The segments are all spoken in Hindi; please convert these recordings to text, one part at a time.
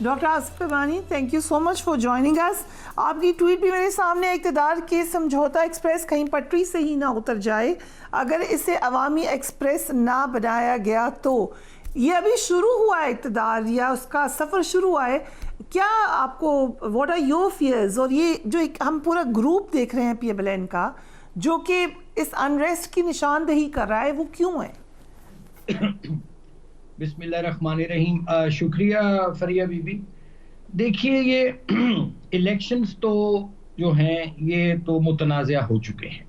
Doctor Asif Irwani, thank you so much for joining us. आपकी ट्वीट भी मेरे सामने, इक़्तिदार के समझौता एक्सप्रेस कहीं पटरी से ही ना उतर जाए अगर इसे अवामी एक्सप्रेस ना बनाया गया तो। ये अभी शुरू हुआ है इक़्तिदार, या उसका सफ़र शुरू हुआ है, क्या आपको व्हाट आर योर फियर्स? और ये जो एक हम पूरा ग्रुप देख रहे हैं PMLN का जो कि इस अनरेस्ट की निशानदेही कर रहा है, वो क्यों है? बिस्मिल्लाहिर्रहमानिर्रहीम। शुक्रिया फरिया बीबी। देखिए, ये इलेक्शंस तो जो हैं ये तो मुतनाज़ा हो चुके हैं।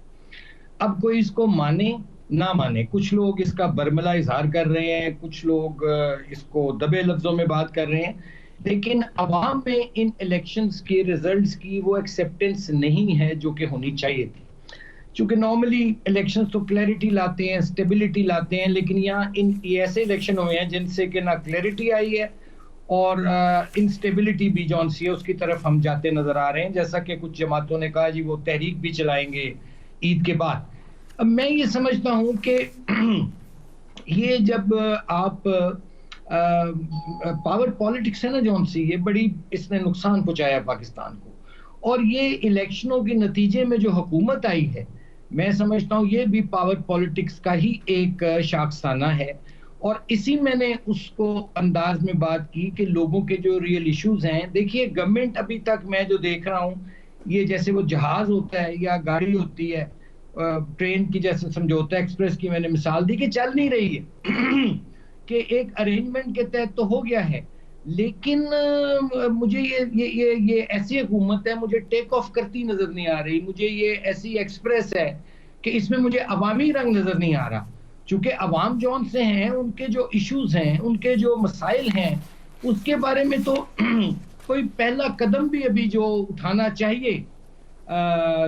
अब कोई इसको माने ना माने, कुछ लोग इसका बरमला इजहार कर रहे हैं, कुछ लोग इसको दबे लफ्जों में बात कर रहे हैं, लेकिन अवाम में इन इलेक्शंस के रिजल्ट्स की वो एक्सेप्टेंस नहीं है जो कि होनी चाहिए थी। क्योंकि नॉर्मली इलेक्शन तो क्लैरिटी लाते हैं, स्टेबिलिटी लाते हैं, लेकिन यहाँ ये ऐसे इलेक्शन हुए हैं जिनसे कि ना क्लैरिटी आई है और इंस्टेबिलिटी भी जौन सी है उसकी तरफ हम जाते नजर आ रहे हैं। जैसा कि कुछ जमातों ने कहा जी वो तहरीक भी चलाएंगे ईद के बाद। अब मैं ये समझता हूँ कि ये जब आप पावर पॉलिटिक्स है ना जौन सी, ये बड़ी इसने नुकसान पहुंचाया पाकिस्तान को। और ये इलेक्शनों के नतीजे में जो हुकूमत आई है, मैं समझता हूँ ये भी पावर पॉलिटिक्स का ही एक शाखसाना है। और इसी मैंने उसको अंदाज में बात की कि लोगों के जो रियल इश्यूज हैं, देखिए गवर्नमेंट अभी तक मैं जो देख रहा हूँ, ये जैसे वो जहाज होता है या गाड़ी होती है, ट्रेन की जैसे समझौता एक्सप्रेस की मैंने मिसाल दी कि चल नहीं रही है कि एक अरेंजमेंट के तहत तो हो गया है, लेकिन मुझे ये ऐसी हुकूमत है मुझे टेक ऑफ करती नजर नहीं आ रही। मुझे ये ऐसी एक्सप्रेस है कि इसमें मुझे अवामी रंग नजर नहीं आ रहा। चूंकि अवाम जौन से हैं, उनके जो इश्यूज हैं, उनके जो मसाइल हैं, उसके बारे में तो कोई पहला कदम भी अभी जो उठाना चाहिए,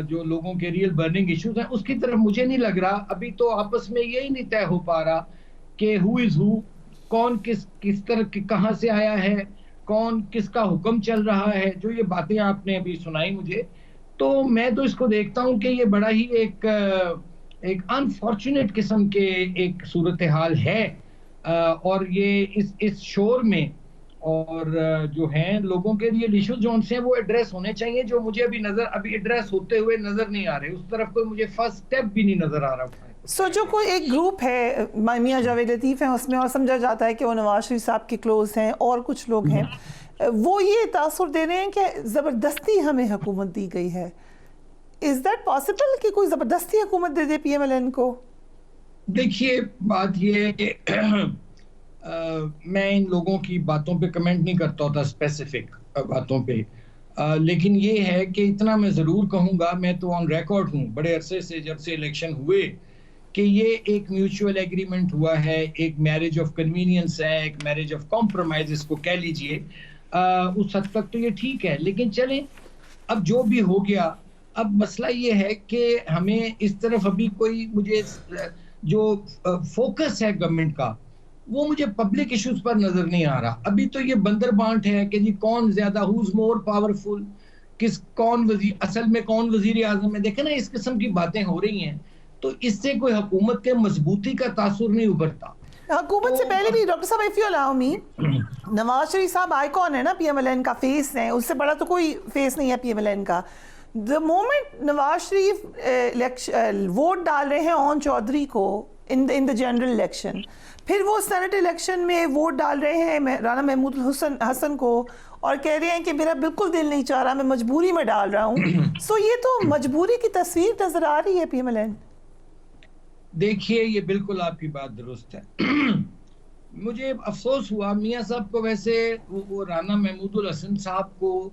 जो लोगों के रियल बर्निंग इश्यूज हैं उसकी तरफ मुझे नहीं लग रहा। अभी तो आपस में यही नहीं तय हो पा रहा कि हु इज हु, कौन किस तरह की कहां से आया है, कौन किसका हुक्म चल रहा है। जो ये बातें आपने अभी सुनाई मुझे, तो मैं तो इसको देखता हूं कि ये बड़ा ही एक अनफॉर्चुनेट किस्म के एक सूरत हाल है। और ये इस शोर में और जो हैं लोगों के लिए इश्यूज जो से वो एड्रेस होने चाहिए, जो मुझे अभी एड्रेस होते हुए नजर नहीं आ रहे। उस तरफ कोई मुझे फर्स्ट स्टेप भी नहीं नजर आ रहा। जो कोई एक ग्रुप है, मियां जावेद लतीफ़ हैं उसमें, और समझा जाता है कि वो नवाज शरीफ साहब के क्लोज हैं और कुछ लोग हैं, वो ये तासुर दे रहे हैं कि ज़बरदस्ती हमें हुकूमत दी गई है। इज दैट पॉसिबल कि कोई ज़बरदस्ती हुकूमत दे दे PMLN को? देखिए, बात ये है कि मैं इन लोगों की बातों पे कमेंट नहीं करता होता, स्पेसिफिक बातों पे, लेकिन ये है कि इतना मैं ज़रूर कहूँगा, मैं तो ऑन रिकॉर्ड हूँ बड़े अरसे से, जब से इलेक्शन हुए, कि ये एक म्यूचुअल एग्रीमेंट हुआ है, एक मैरिज ऑफ कन्वीनियंस है, एक मैरिज ऑफ कॉम्प्रोमाइज इसको कह लीजिए। उस हद तक तो ये ठीक है, लेकिन चलें, अब जो भी हो गया, अब मसला ये है कि हमें इस तरफ अभी कोई मुझे जो फोकस है गवर्नमेंट का, वो मुझे पब्लिक इश्यूज पर नजर नहीं आ रहा। अभी तो ये बंदर बांट है कि जी कौन ज्यादा, हु इज मोर पावरफुल, असल में कौन वजीर आजम है। देखे ना, इस किस्म की बातें हो रही हैं, तो इससे कोई हुकूमत के मजबूती का तासुर नहीं उभरता। हुकूमत से पहले भी डॉक्टर साहब, if you allow me, Nawaz Sharif साहब आइकॉन है ना PMLN का, फेस है, उससे बड़ा तो कोई फेस नहीं है PMLN का। The moment Nawaz Sharif vote डाल रहे हैं ओन चौधरी को इन द जनरल इलेक्शन, फिर वो सेनेट इलेक्शन में वोट डाल रहे हैं राना महमूद हसन को, और कह रहे हैं कि मेरा बिल्कुल दिल नहीं चाह रहा, मैं मजबूरी में डाल रहा हूँ। सो ये तो मजबूरी की तस्वीर नजर आ रही है PMLN। देखिए, ये बिल्कुल आपकी बात दुरुस्त है। मुझे अफसोस हुआ, मियां साहब को वैसे वो राना महमूद हसन साहब को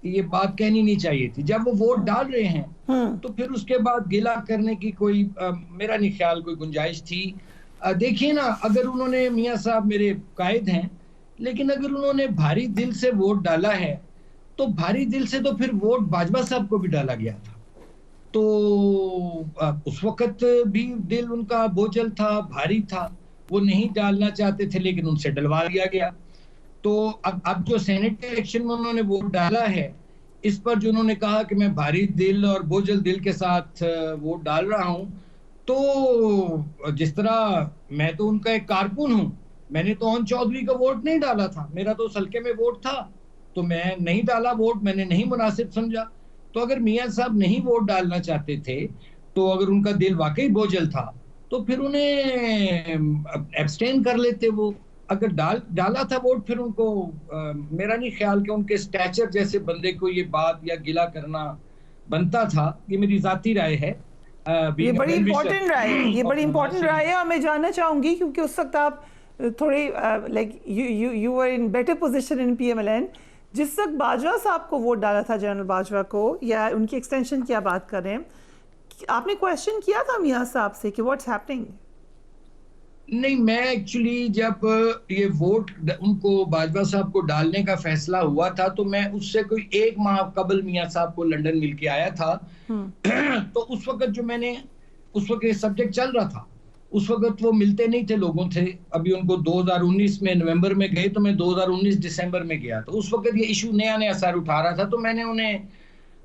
ये बात कहनी नहीं चाहिए थी। जब वो वोट डाल रहे हैं तो फिर उसके बाद गिला करने की कोई मेरा नहीं ख्याल कोई गुंजाइश थी। देखिए ना, अगर उन्होंने, मियां साहब मेरे कायद हैं, लेकिन अगर उन्होंने भारी दिल से वोट डाला है तो भारी दिल से तो फिर वोट बाजवा साहब को भी डाला गया था। तो उस वक्त भी दिल उनका बोझल था, भारी था, वो नहीं डालना चाहते थे, लेकिन उनसे डलवा दिया गया। तो अब जो सेनेट इलेक्शन में उन्होंने वोट डाला है, इस पर जो उन्होंने कहा कि मैं भारी दिल और बोझल दिल के साथ वोट डाल रहा हूं, तो जिस तरह मैं तो उनका एक कारकुन हूं, मैंने तो ओन चौधरी का वोट नहीं डाला था, मेरा तो सलके में वोट था, तो मैं नहीं डाला वोट, मैंने नहीं मुनासिब समझा। तो अगर मियां साहब नहीं वोट डालना चाहते थे, तो अगर उनका दिल वाकई बोझल था, तो फिर उन्हें एब्सटेन कर लेते। वो अगर डाला था वोट, फिर उनको मेरा नहीं ख्याल कि उनके स्टैचर जैसे बंदे को ये बात या गिला करना बनता था। ये मेरी जाती राय है। ये बड़ी इंपॉर्टेंट राय है, ये बड़ी इंपॉर्टेंट राय है, और मैं जानना चाहूंगी क्योंकि उस वक्त आप थोड़े like you were in better position in PMLN. जिस वक्त बाजवा साहब को वोट डाला था, जनरल बाजवा को, या उनकी एक्सटेंशन की आप बात कर रहे हैं, आपने क्वेश्चन किया था मियां साहब से कि व्हाट्स हैपनिंग? नहीं, मैं एक्चुअली जब ये वोट उनको बाजवा साहब को डालने का फैसला हुआ था, तो मैं उससे कोई 1 माह कबल मियां साहब को लंदन मिल के आया था। तो उस वक्त ये सब्जेक्ट चल रहा था, उस वक्त वो मिलते नहीं थे लोगों थे। अभी उनको 2019 में नवंबर में गए, तो मैं 2019 दिसंबर में गया, तो उस वक्त ये इशू नया नया सर उठा रहा था। तो मैंने उन्हें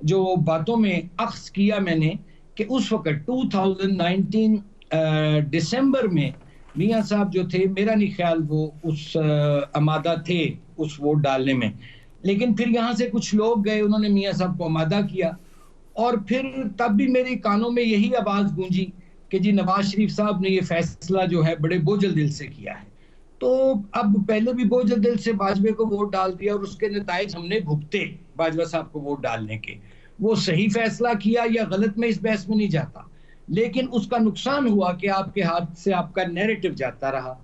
जो बातों में अख्स किया मैंने, कि उस वक्त 2019 दिसंबर में मियां साहब जो थे, मेरा नहीं ख्याल वो उस आमादा थे उस वोट डालने में। लेकिन फिर यहाँ से कुछ लोग गए, उन्होंने मियां साहब को आमादा किया, और फिर तब भी मेरे कानों में यही आवाज गूंजी कि जी नवाज शरीफ साहब ने ये फैसला जो है बड़े बोझल दिल से किया है। तो अब पहले भी बोझल दिल से बाजवा को वोट डाल दिया, और उसके नताइज हमने भुगते बाजवा साहब को वोट डालने के। वो सही फैसला किया या गलत, में इस बहस में नहीं जाता, लेकिन उसका नुकसान हुआ कि आपके हाथ से आपका नैरेटिव जाता रहा।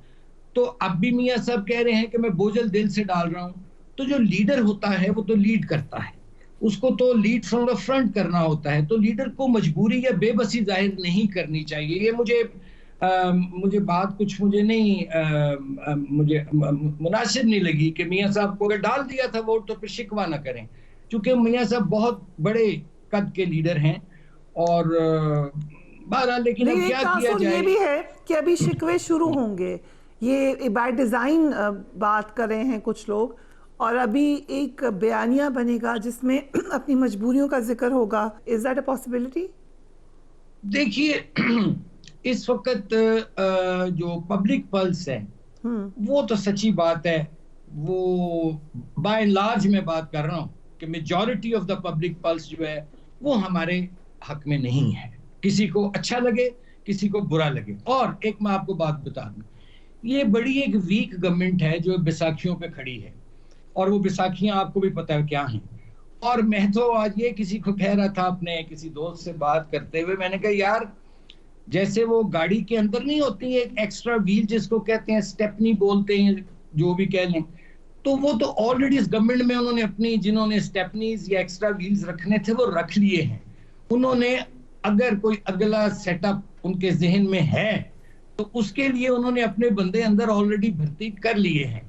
तो अब भी मियां साहब कह रहे हैं कि मैं बोझल दिल से डाल रहा हूं। तो जो लीडर होता है वो तो लीड करता है, उसको तो लीड फ्रॉम द फ्रंट करना होता है। तो लीडर को मजबूरी या बेबसी जाहिर नहीं करनी चाहिए। ये मुझे बात कुछ मुझे मुनासिब नहीं लगी कि मियां साहब को अगर डाल दिया था वोट, तो फिर शिकवा ना करें, क्योंकि मियां साहब बहुत बड़े कद के लीडर हैं। और बहरहाल, लेकिन अब क्या किया जाए। ये भी है कि अभी शिकवे शुरू होंगे, ये बाय डिजाइन बात कर रहे हैं कुछ लोग, और अभी एक बयानिया बनेगा जिसमें अपनी मजबूरियों का जिक्र होगा। Is that a possibility? देखिए, इस वक्त जो पब्लिक पल्स है, वो तो सच्ची बात है, वो बाय एंड लार्ज मैं बात कर रहा हूँ कि majority of the public pulse जो है वो हमारे हक में नहीं है। किसी को अच्छा लगे, किसी को बुरा लगे। और एक मैं आपको बात बता दूं, ये बड़ी एक वीक गवर्नमेंट है जो बैसाखियों पे खड़ी है, और वो बैसाखियां आपको भी पता है क्या हैं। और मैं तो आज ये किसी को कह रहा था, अपने किसी दोस्त से बात करते हुए, मैंने कहा यार, जैसे वो गाड़ी के अंदर नहीं होती है एक एक्स्ट्रा व्हील, जिसको कहते हैं स्टेपनी बोलते हैं, जो भी कह लें, तो वो तो ऑलरेडी इस गवर्नमेंट में उन्होंने अपनी, जिन्होंने स्टेपनीज या एक्स्ट्रा व्हील्स रखने थे वो रख लिए हैं। उन्होंने अगर कोई अगला सेटअप उनके जहन में है, तो उसके लिए उन्होंने अपने बंदे अंदर ऑलरेडी भर्ती कर लिए हैं।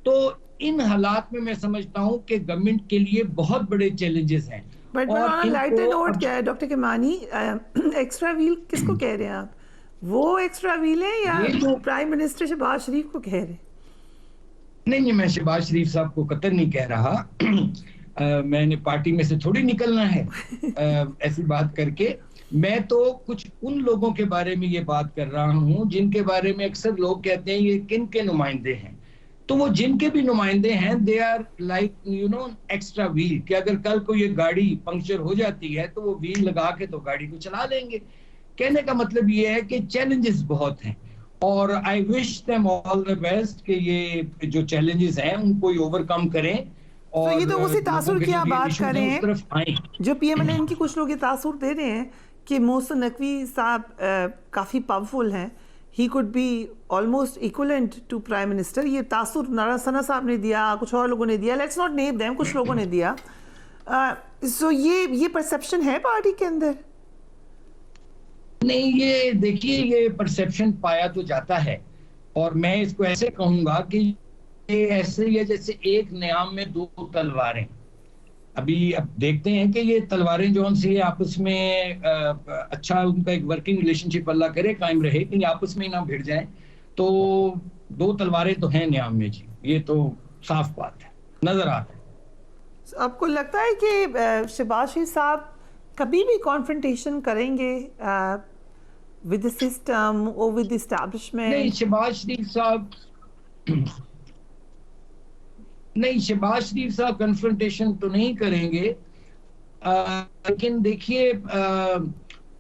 तो इन हालात में मैं समझता हूं कि गवर्नमेंट के लिए बहुत बड़े चैलेंजेस हैं। बट लाइटर नोट क्या है डॉक्टर किमानी, एक्स्ट्रा व्हील किसको कह रहे हैं आप? वो एक्स्ट्रा व्हील है या तो प्राइम मिनिस्टर शहबाज शरीफ को कह रहे? नहीं, मैं शहबाज शरीफ साहब को कतई नहीं कह रहा। मैंने पार्टी में से थोड़ी निकलना है ऐसी बात करके। मैं तो कुछ उन लोगों के बारे में ये बात कर रहा हूं जिनके बारे में अक्सर लोग कहते हैं ये किन के नुमाइंदे हैं। तो वो जिनके भी नुमाइंदे हैं, they are like extra wheel, कि अगर कल को ये गाड़ी पंक्चर हो जाती है तो वो व्हील लगा के तो गाड़ी को चला लेंगे। कहने का मतलब ये है कि चैलेंजेस बहुत हैं, और I wish them all the best कि ये जो चैलेंजेस हैं उनको ओवरकम करें। और तो ये तो उसी तासुर की आप बात कर रहे हैं जो पीएमएलएन की कुछ लोग ये तासुर दे रहे हैं कि मोहसिन नकवी साहब काफ़ी पावरफुल हैं, he could be almost equivalent to prime minister. ये तासुर नारा सना साहब ने दिया, कुछ और लोगों ने दिया, लेट्स नॉट नेम देम, कुछ लोगों ने दिया। सो ये परसेप्शन है पार्टी के अंदर? नहीं, ये देखिए, ये परसेप्शन पाया तो जाता है, और मैं इसको ऐसे कहूंगा कि ये ऐसे ही है जैसे एक न्याम में दो तलवारें। अभी अब देखते हैं कि ये तलवारें जो सी आपस में अच्छा उनका एक वर्किंग रिलेशनशिप अल्लाह करे कायम रहे, कि आपस में ही ना भिड़ जाए। तो दो तलवारें तो हैं न्याम में जी, ये तो साफ बात है, नजर आता है। आपको लगता है कि शहबाज शरीफ साहब कभी भी कॉन्फ्रंटेशन करेंगे विद द सिस्टम और विद द एस्टैब्लिशमेंट? नहीं, शहबाज शरीफ साहब नहीं, शहबाज शरीफ साहब कन्फ्रंटेशन तो नहीं करेंगे, लेकिन देखिए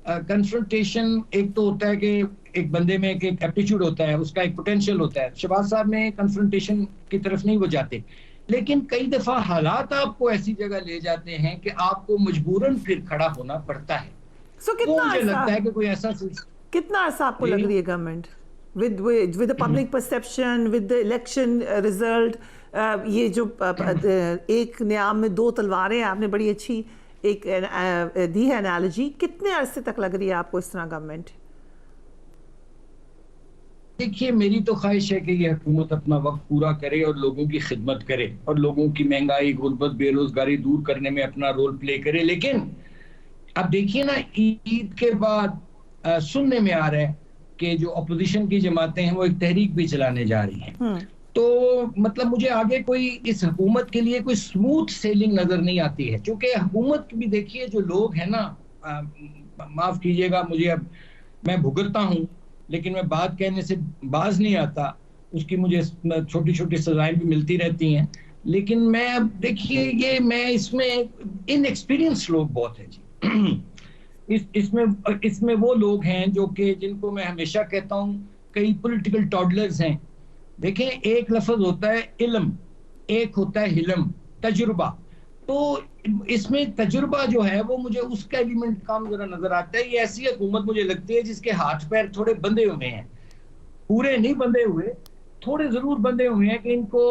कन्फ्रंटेशन एक तो होता है कि एक बंदे में एक एप्टीट्यूड होता है, उसका एक पोटेंशियल होता है। शहबाज साहब में कन्फ्रंटेशन की तरफ नहीं वो जाते, लेकिन कई दफा हालात आपको ऐसी जगह ले जाते हैं कि आपको मजबूरन फिर खड़ा होना पड़ता है। So, वो मुझे लगता है कि कोई ऐसा कितना अर्सा आपको लग रही है government with the public perception, with the election result, ये जो एक न्याम में दो तलवारें, आपने बड़ी अच्छी एक दी है एनालॉजी, कितने अरसे तक लग रही है आपको इस तरह गवर्नमेंट? देखिए, मेरी तो ख्वाहिश है कि ये हुकूमत अपना वक्त पूरा करे और लोगों की खिदमत करे और लोगों की महंगाई, गुर्बत, बेरोजगारी दूर करने में अपना रोल प्ले करे। लेकिन अब देखिए ना, ईद के बाद सुनने में आ रहा है कि जो अपोजिशन की जमातें हैं वो एक तहरीक भी चलाने जा रही हैं। तो मतलब मुझे आगे कोई इस हुकूमत के लिए कोई स्मूथ सेलिंग नजर नहीं आती है, क्योंकि हुकूमत भी देखिए जो लोग हैं ना, माफ कीजिएगा मुझे, अब मैं भुगतता हूँ लेकिन मैं बात कहने से बाज नहीं आता, उसकी मुझे छोटी छोटी सजाएं भी मिलती रहती हैं। लेकिन मैं अब देखिए ये मैं इसमें इनएक्सपीरियंस लोग बहुत हैं जी। इसमें वो लोग हैं जो कि जिनको मैं हमेशा कहता हूँ कई पॉलिटिकल टॉडलर्स हैं। देखें, एक लफ्ज होता है इल्म, एक होता है हिलम, तजुर्बा। तो इसमें तजुर्बा जो है वो मुझे उसका एलिमेंट कम जरा नजर आता है। ये ऐसी हुकूमत मुझे लगती है जिसके हाथ पैर थोड़े बंधे हुए हैं, पूरे नहीं बंधे हुए, थोड़े जरूर बंधे हुए हैं कि इनको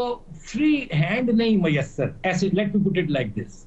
फ्री हैंड नहीं मयसर, ऐसे let me put it like this.